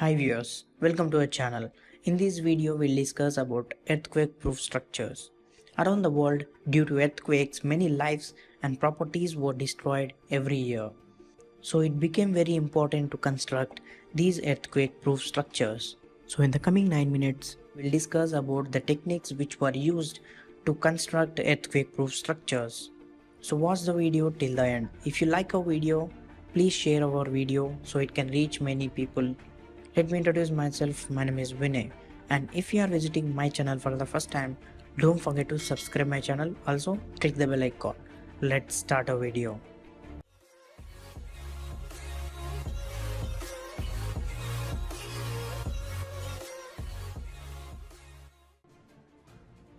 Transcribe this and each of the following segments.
Hi viewers, welcome to our channel. In this video we'll discuss about earthquake-proof structures. Around the world, due to earthquakes, many lives and properties were destroyed every year. So it became very important to construct these earthquake-proof structures. So in the coming 9 minutes, we'll discuss about the techniques which were used to construct earthquake-proof structures. So watch the video till the end. If you like our video, please share our video so it can reach many people. Let me introduce myself. My name is Vinay, and if you are visiting my channel for the first time, don't forget to subscribe my channel. Also click the bell icon. Let's start our video.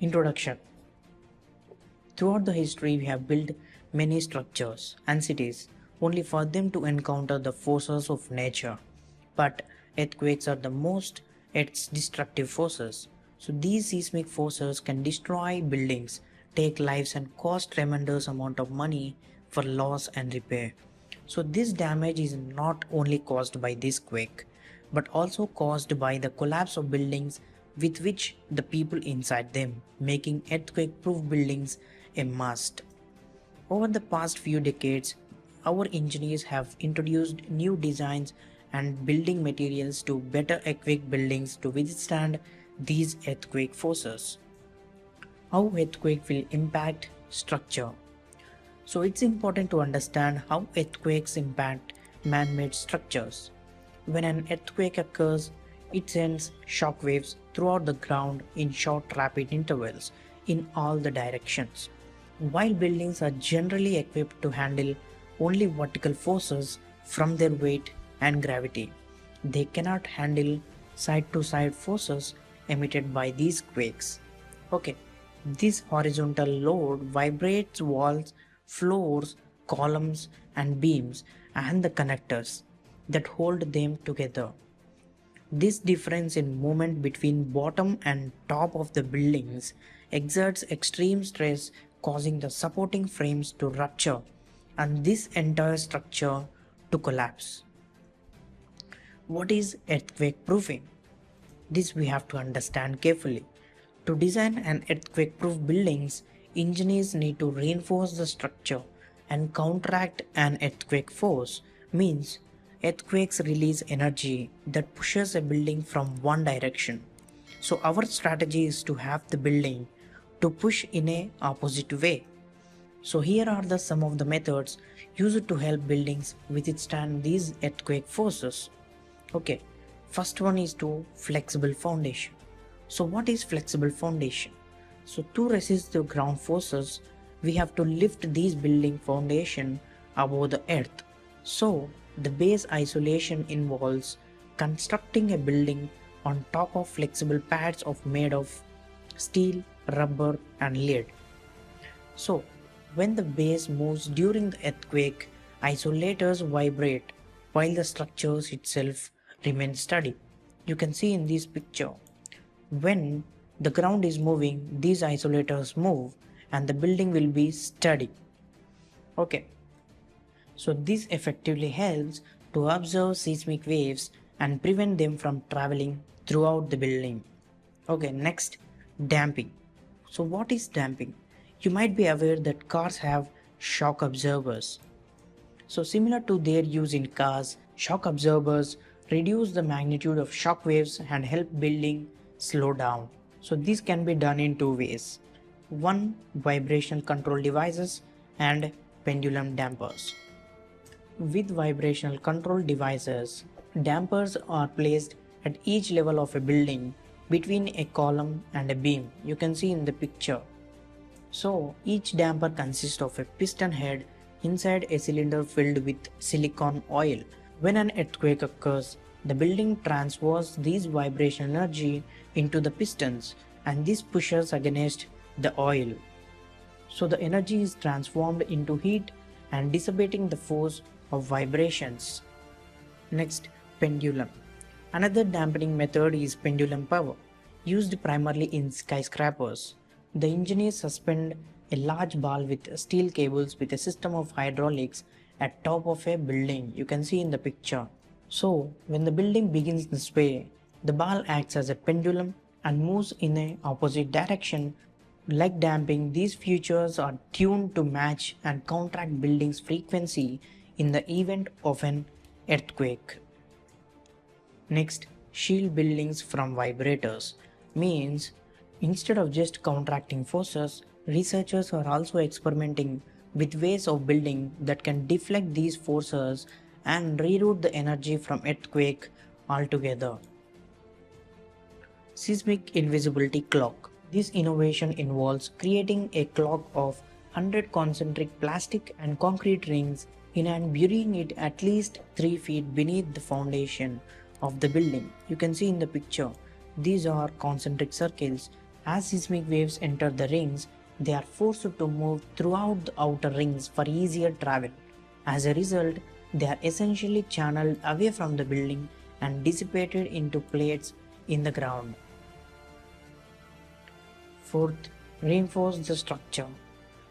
Introduction. Throughout the history, we have built many structures and cities only for them to encounter the forces of nature. But earthquakes are the most destructive forces. So these seismic forces can destroy buildings, take lives and cost tremendous amount of money for loss and repair. So this damage is not only caused by this quake, but also caused by the collapse of buildings with which the people inside them, making earthquake-proof buildings a must. Over the past few decades, our engineers have introduced new designs and building materials to better equip buildings to withstand these earthquake forces. How earthquake will impact structure? So it's important to understand how earthquakes impact man-made structures. When an earthquake occurs, it sends shock waves throughout the ground in short rapid intervals in all the directions. While buildings are generally equipped to handle only vertical forces from their weight and gravity, they cannot handle side-to-side forces emitted by these quakes. This horizontal load vibrates walls, floors, columns and beams and the connectors that hold them together. This difference in movement between bottom and top of the buildings exerts extreme stress, causing the supporting frames to rupture and this entire structure to collapse. What is earthquake proofing? This we have to understand carefully. To design an earthquake-proof buildings, engineers need to reinforce the structure and counteract an earthquake force. Means earthquakes release energy that pushes a building from one direction. So our strategy is to have the building to push in a opposite way. So here are some of the methods used to help buildings withstand these earthquake forces. First one is to flexible foundation. So what is flexible foundation? So to resist the ground forces, we have to lift these building foundation above the earth. So the base isolation involves constructing a building on top of flexible pads made of steel, rubber and lead. So when the base moves during the earthquake, isolators vibrate while the structures itself remain steady. You can see in this picture. When the ground is moving, these isolators move and the building will be steady. So this effectively helps to observe seismic waves and prevent them from traveling throughout the building. Next, damping. So what is damping? You might be aware that cars have shock absorbers. So similar to their use in cars, shock absorbers reduce the magnitude of shock waves and help building slow down. So this can be done in two ways. One, vibrational control devices and pendulum dampers. With vibrational control devices, dampers are placed at each level of a building between a column and a beam. You can see in the picture. So each damper consists of a piston head inside a cylinder filled with silicon oil. When an earthquake occurs, the building transfers this vibration energy into the pistons and this pushes against the oil. So the energy is transformed into heat and dissipating the force of vibrations. Next, pendulum. Another dampening method is pendulum power, used primarily in skyscrapers. The engineers suspend a large ball with steel cables with a system of hydraulics at top of a building. You can see in the picture. So, when the building begins to sway, the ball acts as a pendulum and moves in a opposite direction. Like damping, these features are tuned to match and counteract building's frequency in the event of an earthquake. Next, shield buildings from vibrators means instead of just counteracting forces, researchers are also experimenting with ways of building that can deflect these forces and reroute the energy from earthquake altogether. Seismic invisibility clock. This innovation involves creating a clock of 100 concentric plastic and concrete rings in and burying it at least 3 feet beneath the foundation of the building. You can see in the picture, these are concentric circles. As seismic waves enter the rings, they are forced to move throughout the outer rings for easier travel. As a result, they are essentially channeled away from the building and dissipated into plates in the ground. Fourth, reinforce the structure.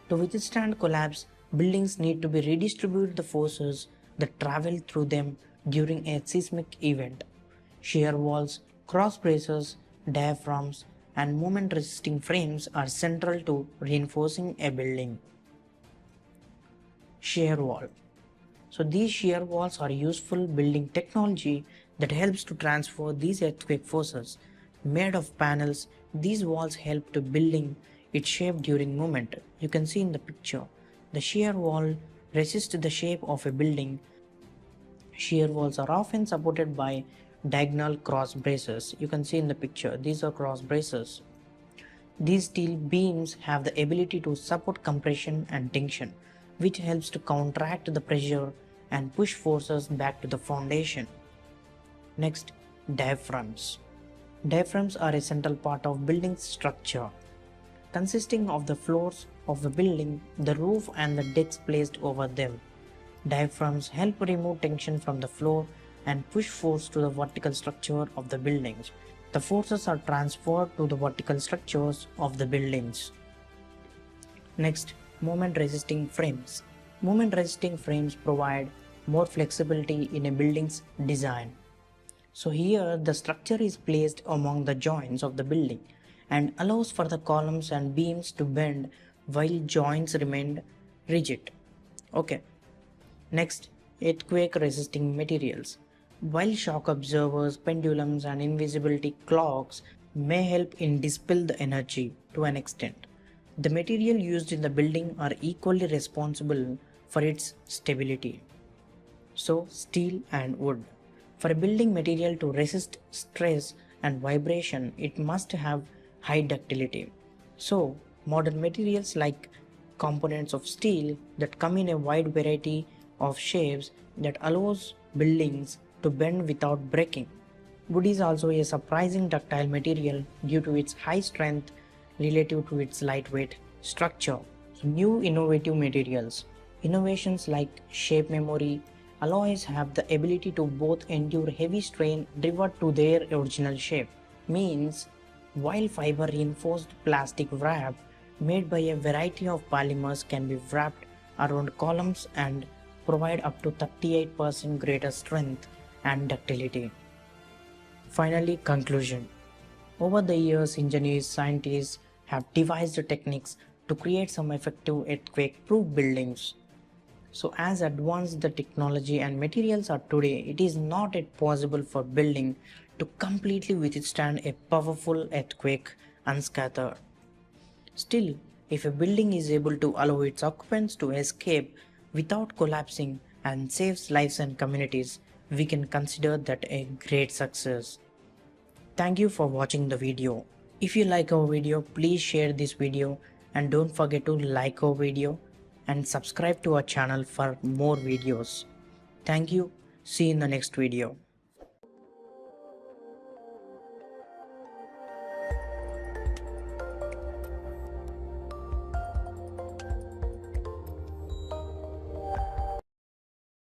To withstand collapse, buildings need to be redistribute the forces that travel through them during a seismic event. Shear walls, cross braces, diaphragms, and moment resisting frames are central to reinforcing a building. Shear wall. So these shear walls are useful building technology that helps to transfer these earthquake forces. Made of panels, these walls help to building its shape during movement. You can see in the picture, the shear wall resists the shape of a building. Shear walls are often supported by diagonal cross braces. You can see in the picture, these are cross braces. These steel beams have the ability to support compression and tension, which helps to counteract the pressure and push forces back to the foundation. Next, diaphragms. Diaphragms are a central part of building structure, consisting of the floors of the building, the roof and the decks placed over them. Diaphragms help remove tension from the floor and push force to the vertical structure of the buildings. The forces are transferred to the vertical structures of the buildings. Next, moment resisting frames. Moment resisting frames provide more flexibility in a building's design. So here the structure is placed among the joints of the building and allows for the columns and beams to bend while joints remain rigid. Okay. Next, earthquake resisting materials. While shock absorbers, pendulums and invisibility clocks may help in dispel the energy to an extent, the material used in the building are equally responsible for its stability. So steel and wood. For a building material to resist stress and vibration, it must have high ductility. So modern materials like components of steel that come in a wide variety of shapes that allows buildings to bend without breaking. Wood is also a surprising ductile material due to its high strength relative to its lightweight structure. So new innovative materials. Innovations like shape memory alloys have the ability to both endure heavy strain and revert to their original shape. Means while fiber reinforced plastic wrap made by a variety of polymers can be wrapped around columns and provide up to 38% greater strength and ductility. Finally, conclusion. Over the years, engineers, scientists have devised techniques to create some effective earthquake-proof buildings. So as advanced the technology and materials are today, it is not yet possible for building to completely withstand a powerful earthquake unscathed. Still, if a building is able to allow its occupants to escape without collapsing and saves lives and communities, we can consider that a great success. Thank you for watching the video. If you like our video, please share this video and don't forget to like our video and subscribe to our channel for more videos. Thank you. See you in the next video.